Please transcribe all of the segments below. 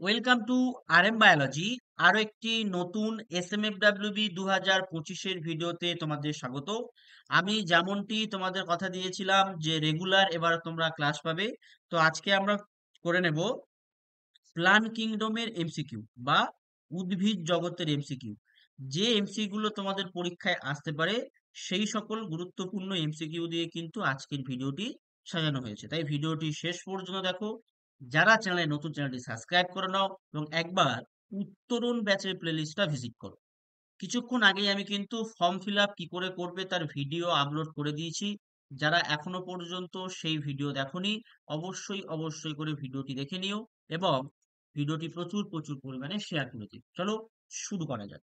Welcome to RM biology. আরো একটি নতুন এসএমএফডব্লিউবি 2025-এর ভিডিওতে তোমাদের স্বাগত। আমি যেমনটি তোমাদের কথা দিয়েছিলাম যে রেগুলার এবার তোমরা ক্লাস পাবে। তো আজকে আমরা করে নেব প্লান্ট কিংডমের এমসিকিউ বা উদ্ভিদ জগতের এমসিকিউ। যে এমসিকিউ গুলো তোমাদের পরীক্ষায় আসতে পারে সেই সকল গুরুত্বপূর্ণ এমসিকিউ দিয়ে কিন্তু আজকের ভিডিওটি সাজানো হয়েছে, তাই ভিডিওটি শেষ পর্যন্ত দেখো। যারা চ্যানেলে নতুন, চ্যানেলটি সাবস্ক্রাইব করে নাও এবং একবার উত্তরণ ব্যাচের প্লেলিস্টটা ভিজিট করো। কিছুক্ষণ আগেই আমি কিন্তু ফর্ম ফিল আপ কি করে করবে তার ভিডিও আপলোড করে দিয়েছি। যারা এখনো পর্যন্ত সেই ভিডিও দেখোনি, অবশ্যই অবশ্যই করে ভিডিওটি দেখে নিও এবং ভিডিওটি প্রচুর প্রচুর পরিমাণে শেয়ার করে দিও। চলো শুরু করা যাক।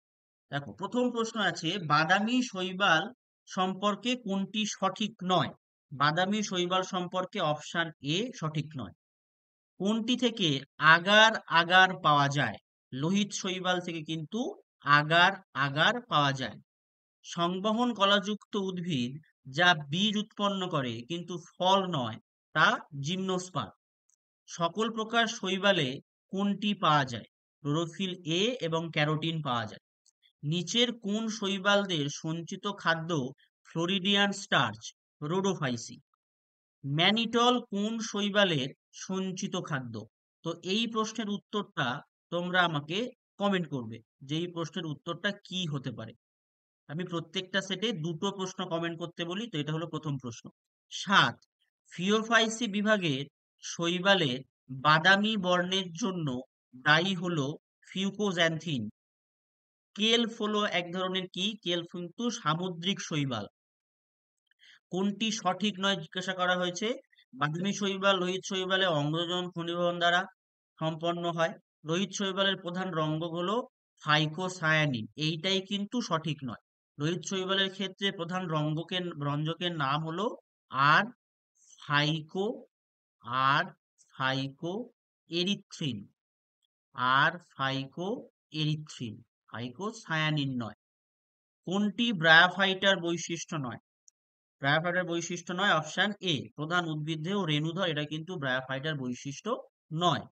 দেখো, প্রথম প্রশ্ন আছে, বাদামি শৈবাল সম্পর্কে কোনটি সঠিক নয়? বাদামি শৈবাল সম্পর্কে অপশন এ সঠিক নয়। কোনটি থেকে আগার আগার পাওয়া যায়? লোহিত শৈবাল থেকে কিন্তু আগার আগার পাওয়া যায়। সংবহন কলাযুক্ত উদ্ভিদ যা বীজ উৎপন্ন করে কিন্তু ফল নয়, তা জিমনোস্পার্ম। সকল প্রকার শৈবালে কোনটি পাওয়া যায়? ক্লোরোফিল এ এবং ক্যারোটিন পাওয়া যায়। নিচের কোন শৈবালদের সঞ্চিত খাদ্য ফ্লোরিডিয়ান স্টার্চ, রোডোফাইসি? ম্যানিটল কোন শৈবালের সঞ্চিত খাদ্য? তো এই প্রশ্নের উত্তরটা তোমরা আমাকে কমেন্ট করবে যে এই প্রশ্নের উত্তরটা কি হতে পারে। আমি প্রত্যেকটা সেটে দুটো প্রশ্ন কমেন্ট করতে বলি, তো এটা হলো প্রথম প্রশ্ন। 7, ফিওফাইসি বিভাগের শৈবালের বাদামি বর্ণের জন্য দায়ী হলো ফিউকোজ্যান্থিন। কেলফ হলো এক ধরনের কি? কেলফ কিন্তু সামুদ্রিক শৈবাল। কোনটি সঠিক নয় জিজ্ঞাসা করা হয়েছে? বাদামি শৈবাল লোহিত শৈবালে অম্লজন ঘনীভবন দ্বারা সম্পন্ন হয়। লোহিত শৈবালের প্রধান রঙ্গ হলো ফাইকোসায়ানিন, এইটাই কিন্তু সঠিক নয়। লোহিত শৈবালের ক্ষেত্রে প্রধান রঞ্জকের নাম হলো আর ফাইকো আর ফাইকো এরিথ্রিন আর ফাইকো এরিথ্রিন, ফাইকোসায়ানিন নয়। কোনটি ব্রায়োফাইটার বৈশিষ্ট্য নয়? ব্রায়োফাইটার বৈশিষ্ট্য নয়, অপশন এ প্রধান উদ্ভিদদেহ রেণুধর, এটা কিন্তু ব্রায়োফাইটার বৈশিষ্ট্য নয়।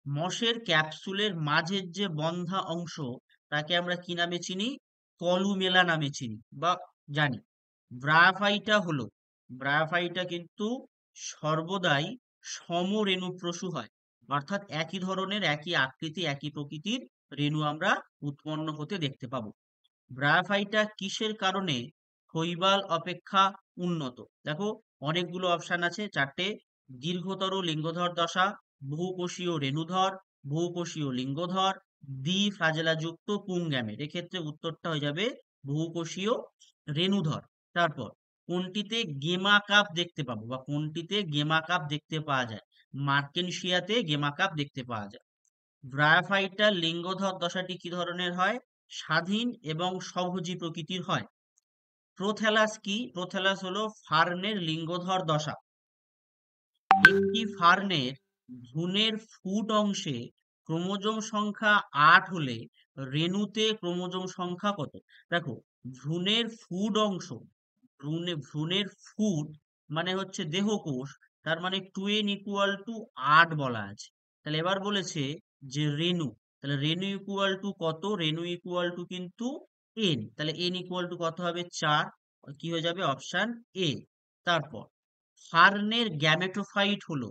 মশের ক্যাপসুলের মাঝের যে বন্ধা অংশ তাকে আমরা কি নামে চিনি? কলুমেলা নামে চিনি বা জানি। ব্রায়োফাইটা হলো, ব্রায়োফাইটা কিন্তু সর্বদাই সমরেণুপ্রসূ হয়, অর্থাৎ একই ধরনের, একই আকৃতি, একই প্রকৃতির রেণু আমরা উৎপন্ন হতে দেখতে পাবো। ব্রায়োফাইটা কিসের কারণে শৈবাল অপেক্ষা উন্নত? দেখো, অনেকগুলো অপশন আছে, চারটে। দীর্ঘতর লিঙ্গধর দশা, বহুকোষীয় রেণুধর, বহুকোষীয় লিঙ্গধর, দ্বি ফ্লাজেলাযুক্ত পুংগ্যামেট। এক্ষেত্রে উত্তরটা হয়ে যাবে বহুকোষীয় রেণুধর। তারপর কোনটিতে গেমা কাপ দেখতে পাবো বা কোনটিতে গেমা কাপ দেখতে পাওয়া যায়? মার্কেনশিয়াতে গেমা কাপ দেখতে পাওয়া যায়। ব্রায়োফাইটার লিঙ্গধর দশাটি কি ধরনের হয়? স্বাধীন এবং স্বভোজী প্রকৃতির হয়। প্রোথ্যালাস কি? প্রোথ্যালাস হলো ফার্নের লিঙ্গধর দশা। একটি ফার্নের ভ্রূণের ফুট অংশে ক্রোমোজোম সংখ্যা 8 হলে রেণুতে ক্রোমোজোম সংখ্যা কত? দেখো, ভ্রূণের ফুট অংশ, ভ্রূণের ফুট মানে হচ্ছে দেহকোষ, তার মানে 2n = 8 বলা আছে। তাহলে এবার বলেছে যে রেণু, তাহলে রেণু ইকুয়াল টু কত? রেণু ইকুয়াল টু কিন্তু n, তাহলে n ইকুয়াল টু কত হবে? 4। কি হয়ে যাবে? Option A. তারপর ফার্নের গ্যামেটোফাইট হলো,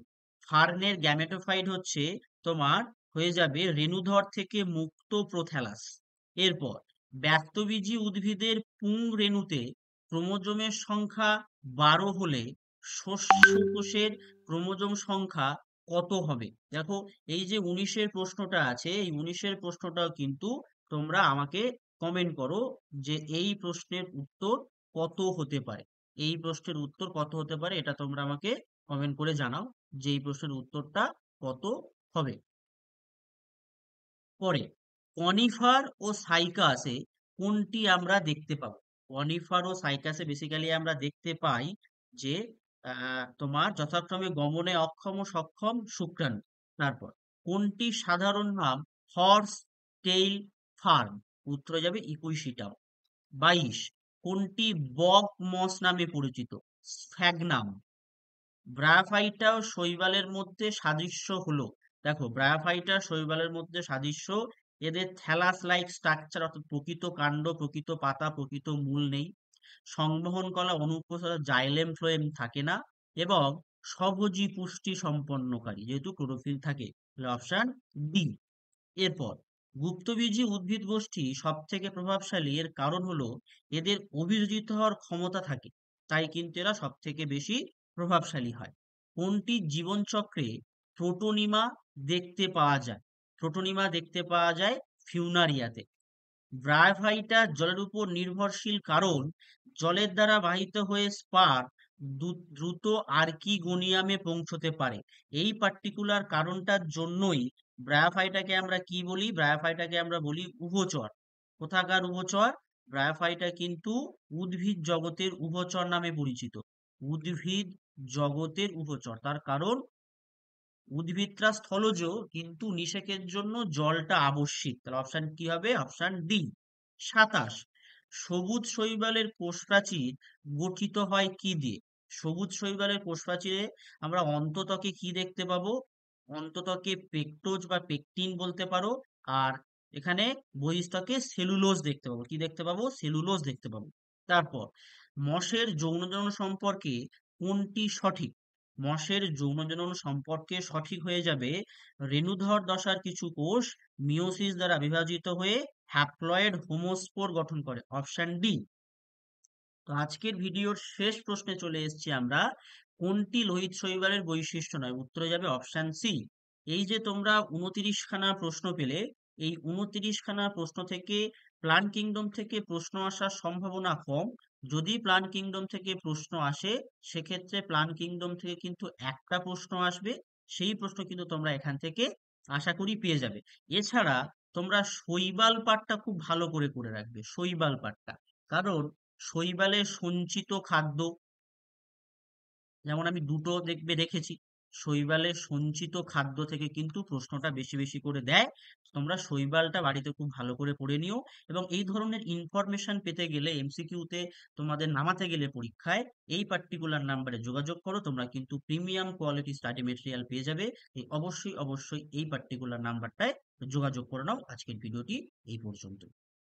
ফার্নের গ্যামেটোফাইট হচ্ছে তোমার হয়ে যাবে রেণুধর থেকে মুক্ত প্রোথ্যালাস। এরপর ব্যক্তবীজী উদ্ভিদের পুং রেণুতে ক্রোমোজোমের সংখ্যা 12 হলে শস্য কোষের ক্রোমোজোম সংখ্যা কত হবে? দেখো, এই যে 19-এর প্রশ্নটা আছে, এই 19-এর প্রশ্নটাও কিন্তু তোমরা আমাকে কমেন্ট করো যে এই প্রশ্নের উত্তর কত হতে পারে। এই প্রশ্নের উত্তর কত হতে পারে এটা তোমরা আমাকে কমেন্ট করে জানাও যে এই প্রশ্নের উত্তরটা কত হবে। পরে কনিফার ও সাইকাসে কোনটি আমরা দেখতে পাবো? কনিফার ও সাইকাসে বেসিক্যালি আমরা দেখতে পাই যে তোমার যথাক্রমে গমনে অক্ষম ও সক্ষম শুক্রাণু। তারপর কোনটি সাধারণ নাম হর্স টেইল ফার্ন? উত্তর যাবে ইকুইশিটাম। 22, কোনটি বক মস নামে পরিচিত? স্ফ্যাগনাম। ব্রায়োফাইটা ও শৈবালের মধ্যে সাদৃশ্য হলো, দেখো, ব্রায়োফাইটা শৈবালের মধ্যে সাদৃশ্য, এদের থ্যালাস লাইক স্ট্রাকচার, অর্থাৎ প্রকৃত কাণ্ড, প্রকৃত পাতা, প্রকৃত মূল নেই। সংবহন কলা অনুপস্থিত, জাইলেম ফ্লোয়েম থাকে না, এবং স্বভোজী পুষ্টি সম্পন্নকারী, যেহেতু ক্লোরোফিল থাকে। Option D. এরপর, গুপ্তবীজী উদ্ভিদ গোষ্ঠী সব থেকে প্রভাবশালী, এর কারণ হলো এদের অভিযোজিত হওয়ার ক্ষমতা থাকে, তাই কিন্তু এরা সব থেকে বেশি প্রভাবশালী হয়। কোনটি জীবনচক্রে প্রোটোনিমা দেখতে পাওয়া যায়? প্রোটোনিমা দেখতে পাওয়া যায় ফিউনারিয়াতে। ব্রায়োফাইটা জলের উপর নির্ভরশীল, কারণ জলের দ্বারা বাহিত হয়ে স্পার দ্রুত আর্কিগোনিয়ামে পৌঁছতে পারে। এই পার্টিকুলার কারণটার জন্যই ব্রায়োফাইটাকে আমরা কি বলি? ব্রায়োফাইটাকে আমরা বলি উভচর। কোথাকার উভচর? ব্রায়োফাইটা কিন্তু উদ্ভিদ জগতের উভচর নামে পরিচিত। উদ্ভিদ জগতের উভচর, তার কারণ উদ্ভিদরা স্থলজ, কিন্তু নিষেকের জন্য জলটা আবশ্যিক। তাহলে অপশন কি হবে? Option D. 27, সবুজ শৈবালের কোষপ্রাচীর গঠিত হয় কি দিয়ে? সবুজ শৈবালের কোষপ্রাচীরে আমরা অন্ততকে কি দেখতে পাবো? অন্ততকে পেকটোজ বা পেকটিন বলতে পারো। আর এখানে বহিস্তকে সেলুলোজ দেখতে পাবো। কি দেখতে পাবো? সেলুলোজ দেখতে পাবো। তারপর, মশের যৌনজনন সম্পর্কে কোনটি সঠিক? মশের যৌনজনন সম্পর্কে সঠিক হয়ে যাবে, রেণুধর দশার কিছু কোষ মিওসিস দ্বারা বিভাজিত হয়ে হ্যাপ্লয়েড হোমোস্পোর গঠন করে। Option D. তো আজকের ভিডিওর শেষ প্রশ্নে চলে এসেছি আমরা, কোনটি লোহিত শৈবালের বৈশিষ্ট্য নয়? উত্তরে যাবে অপশন সি। এই যে তোমরা 29 খানা প্রশ্ন পেলে, এই 29 খানা প্রশ্ন থেকে প্লান্ট কিংডম থেকে প্রশ্ন আসার সম্ভাবনা কম। যদি প্লান্ট কিংডম থেকে প্রশ্ন আসে, সেক্ষেত্রে প্লান্ট কিংডম থেকে কিন্তু একটা প্রশ্ন আসবে। সেই প্রশ্ন কিন্তু তোমরা এখান থেকে আশা করি পেয়ে যাবে। এছাড়া তোমরা শৈবাল পাঠটা খুব ভালো করে করে রাখবে, শৈবাল পাঠটা। কারণ শৈবালের সঞ্চিত খাদ্য, যেমন আমি দুটো দেখবে রেখেছি, শৈবালের সঞ্চিত খাদ্য থেকে কিন্তু প্রশ্নটা বেশি বেশি করে দেয়। তোমরা শৈবালটা বাড়িতে খুব ভালো করে পড়ে নিও, এবং এই ধরনের ইনফরমেশন পেতে গেলে, এমসিকিউতে তোমাদের নামাতে গেলে পরীক্ষায়, এই পার্টিকুলার নাম্বারে যোগাযোগ করো। তোমরা কিন্তু প্রিমিয়াম কোয়ালিটি স্টাডি মেটেরিয়াল পেয়ে যাবে। এই অবশ্যই অবশ্যই এই পার্টিকুলার নাম্বারটায় যোগাযোগ করে নাও। আজকের ভিডিওটি এই পর্যন্ত।